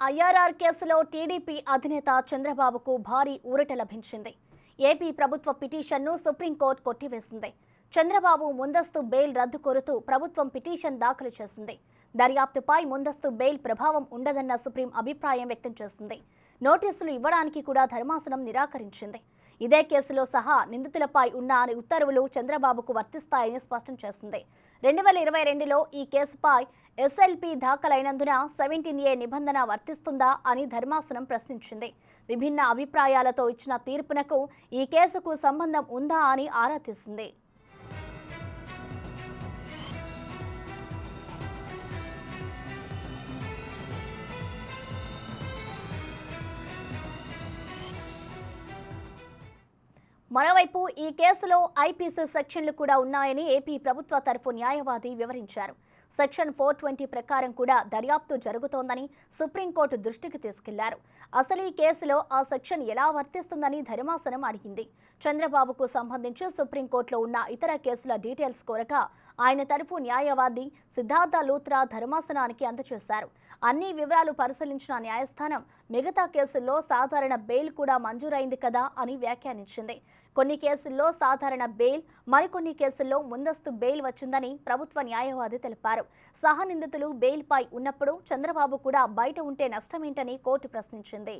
IRR కేసులో TDP అధినేత చంద్రబాబుకు భారీ ఊరట లభించింది. ఏపీ ప్రభుత్వ పిటిషన్ను సుప్రీంకోర్టు కొట్టివేసింది. చంద్రబాబు ముందస్తు బెయిల్ రద్దు కోరుతూ ప్రభుత్వం పిటిషన్ దాఖలు చేసింది. దర్యాప్తుపై ముందస్తు బెయిల్ ప్రభావం ఉండదన్న సుప్రీం అభిప్రాయం వ్యక్తం చేసింది. నోటీసులు ఇవ్వడానికి కూడా ధర్మాసనం నిరాకరించింది. ఇదే కేసులో సహా నిందితులపై ఉన్న ఉత్తర్వులు చంద్రబాబుకు వర్తిస్తాయని స్పష్టం చేసింది. 2022లో ఈ కేసుపై ఎస్ఎల్పీ దాఖలైనందున 17A నిబంధన వర్తిస్తుందా అని ధర్మాసనం ప్రశ్నించింది. విభిన్న అభిప్రాయాలతో ఇచ్చిన తీర్పునకు ఈ కేసుకు సంబంధం ఉందా అని ఆరా తీసింది. మరోవైపు ఈ కేసులో ఐపీసీ సెక్షన్లు కూడా ఉన్నాయని ఏపీ ప్రభుత్వ తరఫు న్యాయవాది వివరించారు. సెక్షన్ 420 ప్రకారం కూడా దర్యాప్తు జరుగుతోందని సుప్రీంకోర్టు దృష్టికి తీసుకెళ్లారు. అసలు ఈ కేసులో ఆ సెక్షన్ ఎలా వర్తిస్తుందని ధర్మాసనం అడిగింది. చంద్రబాబుకు సంబంధించి సుప్రీంకోర్టులో ఉన్న ఇతర కేసుల డీటెయిల్స్ కోరగా ఆయన తరఫు న్యాయవాది సిద్ధార్థ లూత్రా ధర్మాసనానికి అందజేశారు. అన్ని వివరాలు పరిశీలించిన న్యాయస్థానం మిగతా కేసుల్లో సాధారణ బెయిల్ కూడా మంజూరైంది కదా అని వ్యాఖ్యానించింది. కొన్ని కేసుల్లో సాధారణ బెయిల్, మరికొన్ని కేసుల్లో ముందస్తు బెయిల్ వచ్చిందని ప్రభుత్వ న్యాయవాది తెలిపారు. సహనిందితులు బెయిల్పై ఉన్నప్పుడు చంద్రబాబు కూడా బయట ఉంటే నష్టమేంటని కోర్టు ప్రశ్నించింది.